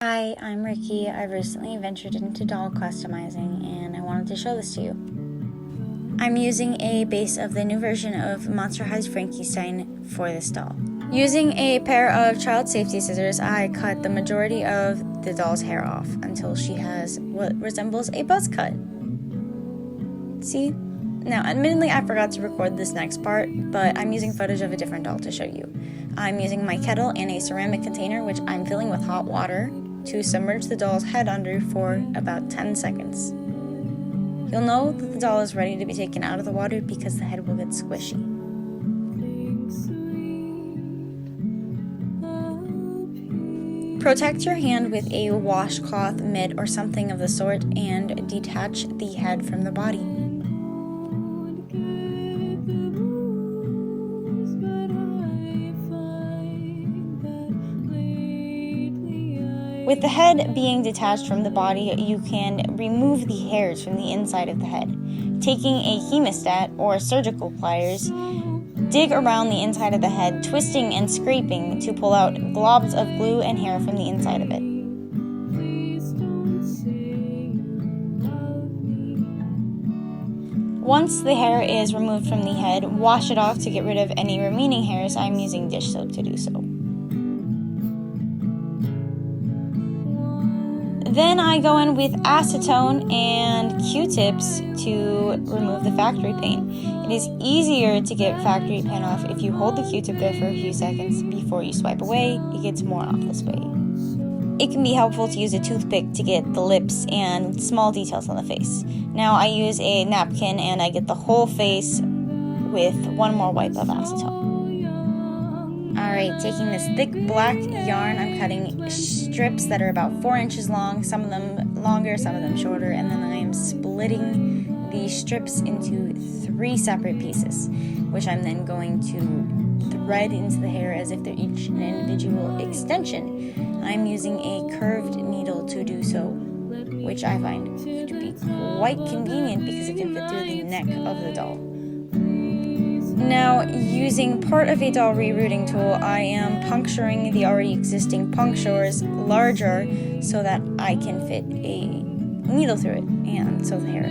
Hi, I'm Ricki. I've recently ventured into doll customizing and I wanted to show this to you. I'm using a base of the new version of Monster High's Frankenstein for this doll. Using a pair of child safety scissors, I cut the majority of the doll's hair off until she has what resembles a buzz cut. See? Now, admittedly, I forgot to record this next part, but I'm using footage of a different doll to show you. I'm using my kettle and a ceramic container, which I'm filling with hot water, to submerge the doll's head under for about 10 seconds. You'll know that the doll is ready to be taken out of the water because the head will get squishy. Protect your hand with a washcloth, mitt, or something of the sort and detach the head from the body. With the head being detached from the body, you can remove the hairs from the inside of the head. Taking a hemostat or surgical pliers, dig around the inside of the head, twisting and scraping to pull out globs of glue and hair from the inside of it. Once the hair is removed from the head, wash it off to get rid of any remaining hairs. I'm using dish soap to do so. Then I go in with acetone and Q-tips to remove the factory paint. It is easier to get factory paint off if you hold the Q-tip there for a few seconds before you swipe away. It gets more off this way. It can be helpful to use a toothpick to get the lips and small details on the face. Now I use a napkin and I get the whole face with one more wipe of acetone. Alright, taking this thick black yarn, I'm cutting strips that are about 4 inches long, some of them longer, some of them shorter, and then I am splitting the strips into 3 separate pieces, which I'm then going to thread into the hair as if they're each an individual extension. I'm using a curved needle to do so, which I find to be quite convenient because it can fit through the neck of the doll. Now, using part of a doll rerouting tool, I am puncturing the already existing punctures larger so that I can fit a needle through it and sew the hair.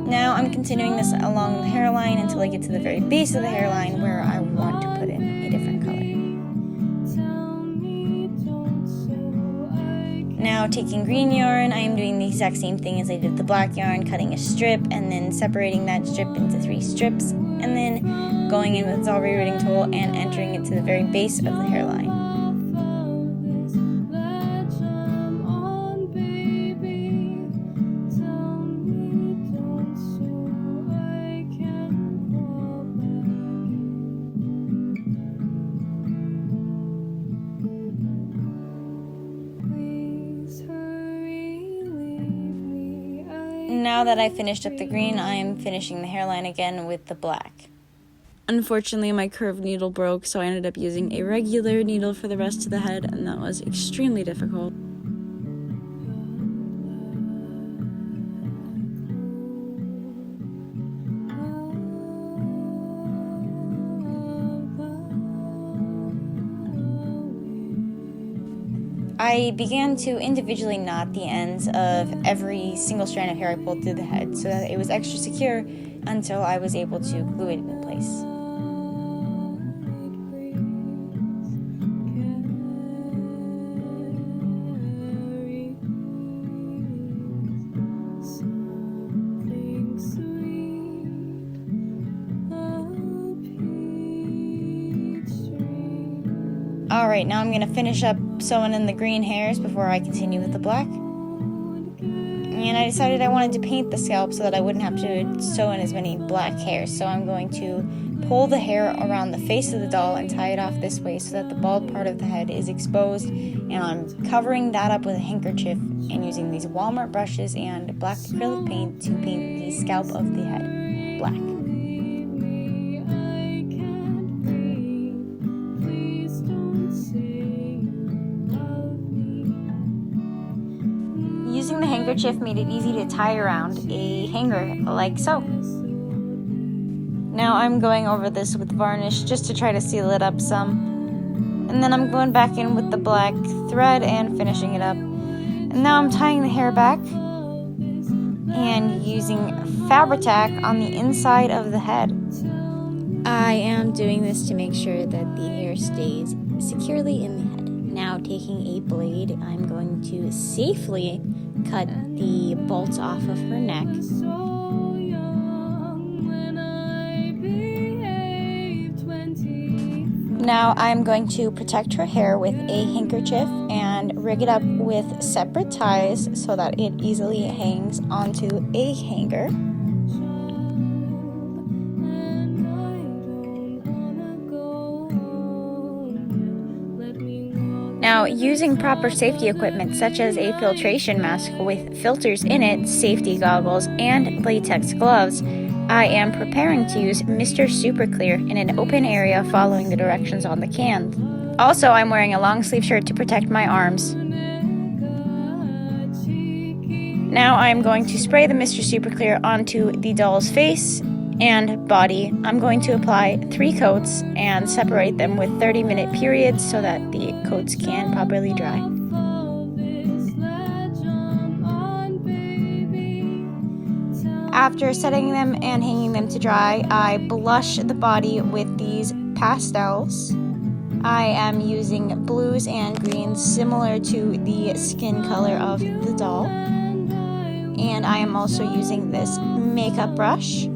Now I'm continuing this along the hairline until I get to the very base of the hairline where I want to put in a different color. Now taking green yarn, I am doing the exact same thing as I did the black yarn, cutting a strip and then separating that strip into 3 strips, and then going in with the doll rerouting tool and entering it to the very base of the hairline. Now that I finished up the green, I am finishing the hairline again with the black. Unfortunately, my curved needle broke, so I ended up using a regular needle for the rest of the head, and that was extremely difficult. I began to individually knot the ends of every single strand of hair I pulled through the head so that it was extra secure until I was able to glue it in place. Alright, now I'm going to finish up sewing in the green hairs before I continue with the black. And I decided I wanted to paint the scalp so that I wouldn't have to sew in as many black hairs. So I'm going to pull the hair around the face of the doll and tie it off this way so that the bald part of the head is exposed. And I'm covering that up with a handkerchief and using these Walmart brushes and black acrylic paint to paint the scalp of the head black. Using the handkerchief handkerchief made it easy to tie around a hanger, like so. Now I'm going over this with varnish just to try to seal it up some. And then I'm going back in with the black thread and finishing it up. And now I'm tying the hair back and using Fabri-Tac on the inside of the head. I am doing this to make sure that the hair stays securely in the head. Now taking a blade, I'm going to safely cut the bolts off of her neck. Now I'm going to protect her hair with a handkerchief and rig it up with separate ties so that it easily hangs onto a hanger. Now, using proper safety equipment such as a filtration mask with filters in it, safety goggles, and latex gloves, I am preparing to use Mr. Super Clear in an open area following the directions on the can. Also, I'm wearing a long sleeve shirt to protect my arms. Now I'm going to spray the Mr. Super Clear onto the doll's face and body. I'm going to apply 3 coats and separate them with 30-minute periods so that the coats can properly dry. After setting them and hanging them to dry, I blush the body with these pastels. I am using blues and greens similar to the skin color of the doll. And I am also using this makeup brush,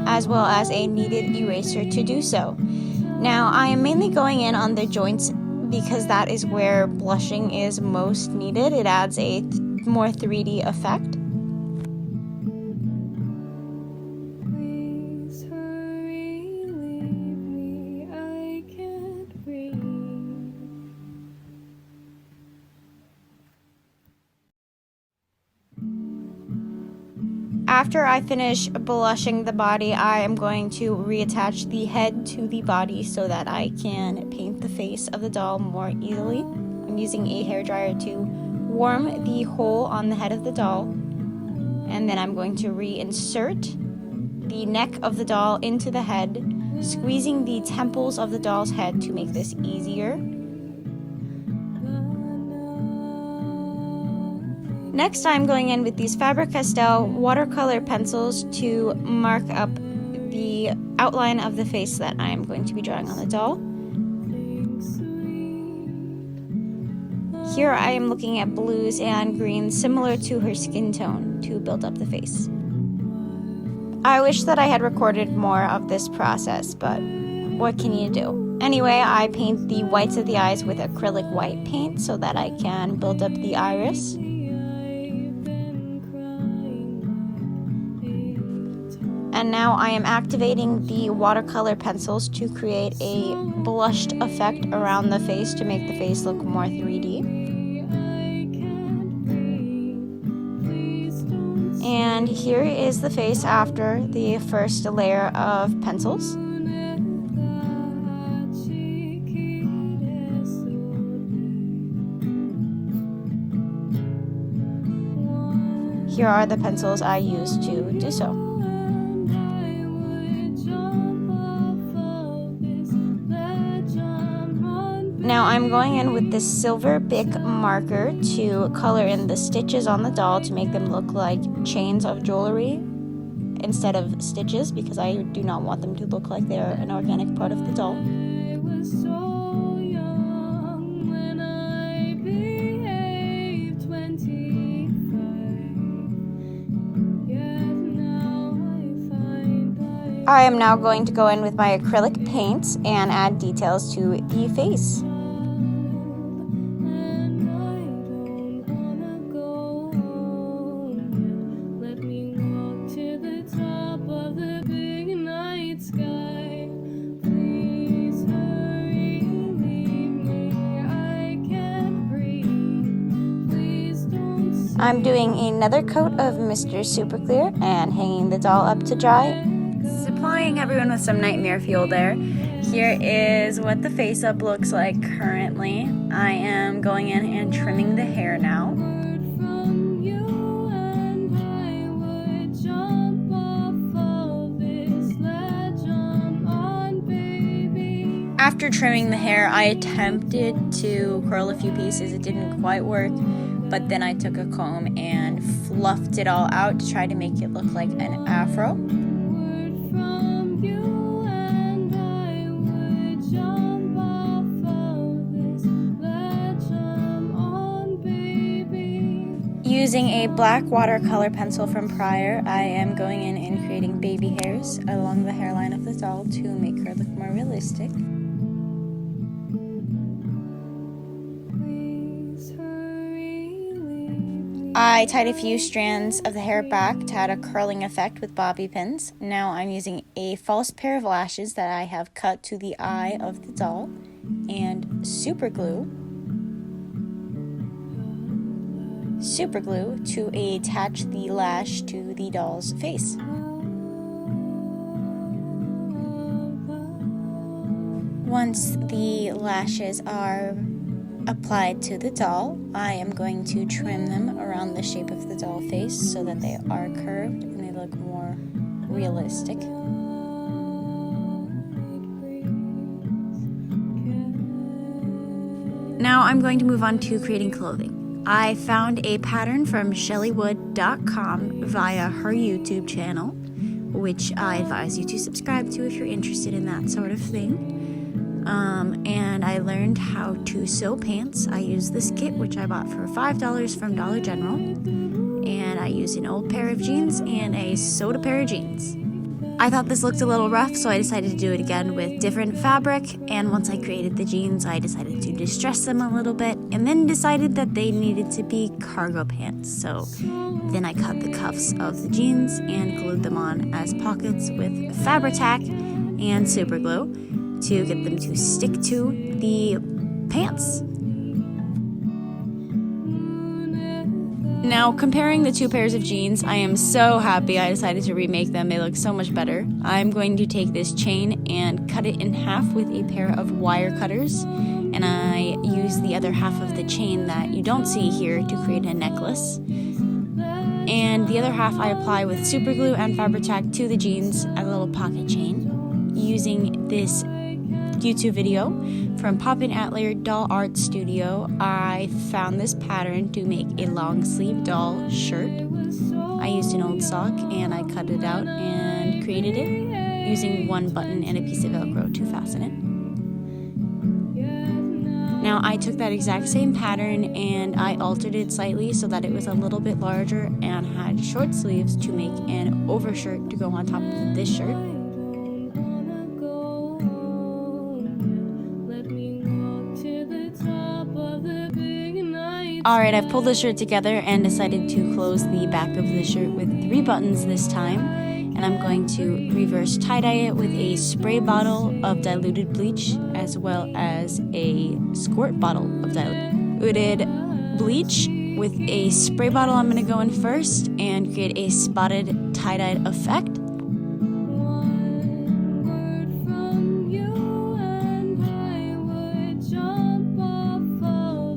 as well as a kneaded eraser to do so. Now, I am mainly going in on the joints because that is where blushing is most needed. It adds a more 3D effect. After I finish blushing the body, I am going to reattach the head to the body so that I can paint the face of the doll more easily. I'm using a hairdryer to warm the hole on the head of the doll, and then I'm going to reinsert the neck of the doll into the head, squeezing the temples of the doll's head to make this easier. Next, I'm going in with these Faber-Castell watercolor pencils to mark up the outline of the face that I'm going to be drawing on the doll. Here I am looking at blues and greens similar to her skin tone to build up the face. I wish that I had recorded more of this process, but what can you do? Anyway, I paint the whites of the eyes with acrylic white paint so that I can build up the iris. And now I am activating the watercolor pencils to create a blushed effect around the face to make the face look more 3D. And here is the face after the first layer of pencils. Here are the pencils I used to do so. Now I'm going in with this silver Bic marker to color in the stitches on the doll to make them look like chains of jewelry instead of stitches, because I do not want them to look like they're an organic part of the doll. I am now going to go in with my acrylic paints and add details to the face. I'm doing another coat of Mr. Super Clear and hanging the doll up to dry. Supplying everyone with some nightmare fuel there. Here is what the face-up looks like currently. I am going in and trimming the hair now. After trimming the hair, I attempted to curl a few pieces. It didn't quite work, but then I took a comb and fluffed it all out to try to make it look like an afro. Using a black watercolor pencil from prior, I am going in and creating baby hairs along the hairline of the doll to make her look more realistic. I tied a few strands of the hair back to add a curling effect with bobby pins. Now I'm using a false pair of lashes that I have cut to the eye of the doll and super glue to attach the lash to the doll's face. Once the lashes are applied to the doll, I am going to trim them around the shape of the doll face so that they are curved and they look more realistic. Now I'm going to move on to creating clothing. I found a pattern from shellywood.com via her YouTube channel, which I advise you to subscribe to if you're interested in that sort of thing. And I learned how to sew pants. I used this kit, which I bought for $5 from Dollar General, and I used an old pair of jeans and a sewed pair of jeans. I thought this looked a little rough, so I decided to do it again with different fabric, and once I created the jeans, I decided to distress them a little bit, and then decided that they needed to be cargo pants. So then I cut the cuffs of the jeans and glued them on as pockets with Fabri-Tac and super glue to get them to stick to the pants. Now, comparing the two pairs of jeans, I am so happy I decided to remake them. They look so much better. I'm going to take this chain and cut it in half with a pair of wire cutters, and I use the other half of the chain that you don't see here to create a necklace. And the other half I apply with super glue and Fabri-Tac to the jeans as a little pocket chain. Using this YouTube video from Poppin' Antler Doll Art Studio, I found this pattern to make a long sleeve doll shirt. I used an old sock and I cut it out and created it using one button and a piece of Velcro to fasten it. Now I took that exact same pattern and I altered it slightly so that it was a little bit larger and had short sleeves to make an overshirt to go on top of this shirt. Alright, I've pulled the shirt together and decided to close the back of the shirt with 3 buttons this time. And I'm going to reverse tie-dye it with a spray bottle of diluted bleach as well as a squirt bottle of diluted bleach. With a spray bottle, I'm going to go in first and create a spotted tie-dyed effect.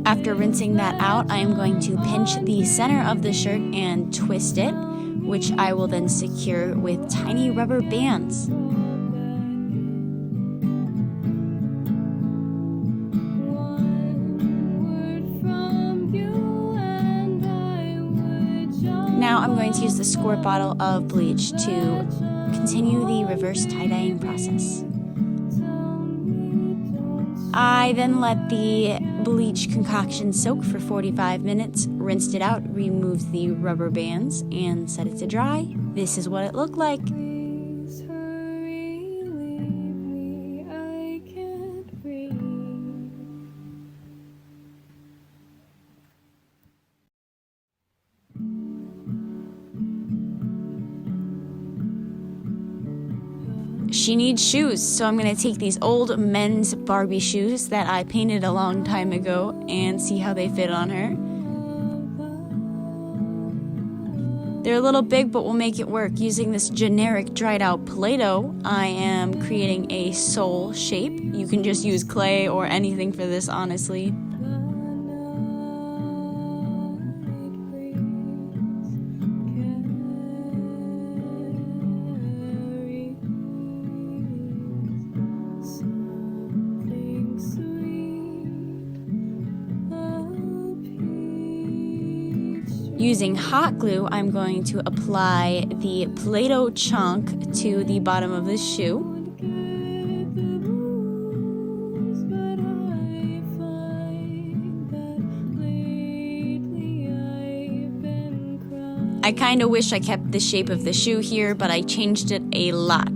After rinsing that out, I am going to pinch the center of the shirt and twist it, which I will then secure with tiny rubber bands. Now I'm going to use the squirt bottle of bleach to continue the reverse tie-dyeing process. I then let the bleach concoction soak for 45 minutes, rinsed it out, removed the rubber bands, and set it to dry. This is what it looked like. She needs shoes, so I'm going to take these old men's Barbie shoes that I painted a long time ago and see how they fit on her. They're a little big, but we'll make it work. Using this generic dried out Play-Doh, I am creating a soul shape. You can just use clay or anything for this, honestly. Using hot glue, I'm going to apply the Play-Doh chunk to the bottom of the shoe. I kind of wish I kept the shape of the shoe here, but I changed it a lot.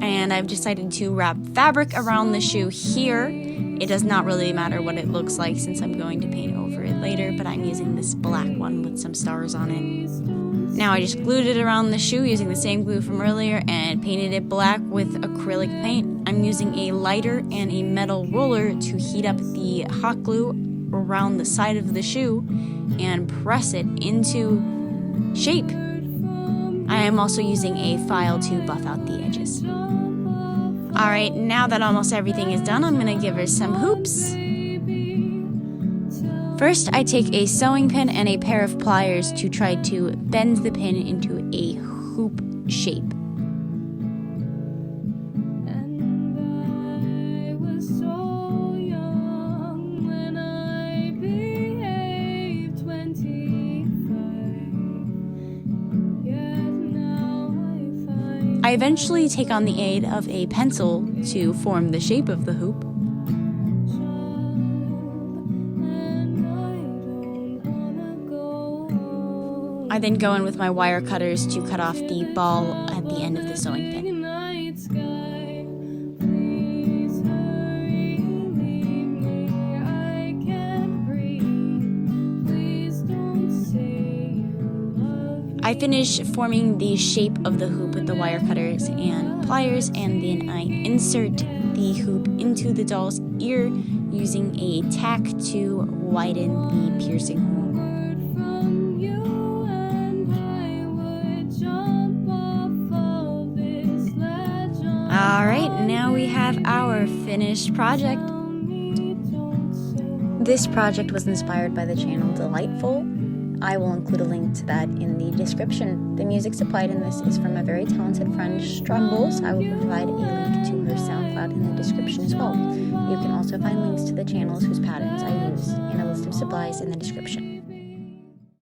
And I've decided to wrap fabric around the shoe here. It does not really matter what it looks like since I'm going to paint over it later, but I'm using this black one with some stars on it. Now I just glued it around the shoe using the same glue from earlier and painted it black with acrylic paint. I'm using a lighter and a metal roller to heat up the hot glue around the side of the shoe and press it into shape. I am also using a file to buff out the edges. Alright, now that almost everything is done, I'm going to give her some hoops. First, I take a sewing pin and a pair of pliers to try to bend the pin into a hoop shape. I eventually take on the aid of a pencil to form the shape of the hoop. I then go in with my wire cutters to cut off the ball at the end of the sewing pin. I finish forming the shape of the hoop with the wire cutters and pliers, and then I insert the hoop into the doll's ear using a tack to widen the piercing hole. Alright, now we have our finished project. This project was inspired by the channel Delightful. I will include a link to that in the description. The music supplied in this is from a very talented friend, Strumbles. I will provide a link to her SoundCloud in the description as well. You can also find links to the channels whose patterns I use and a list of supplies in the description.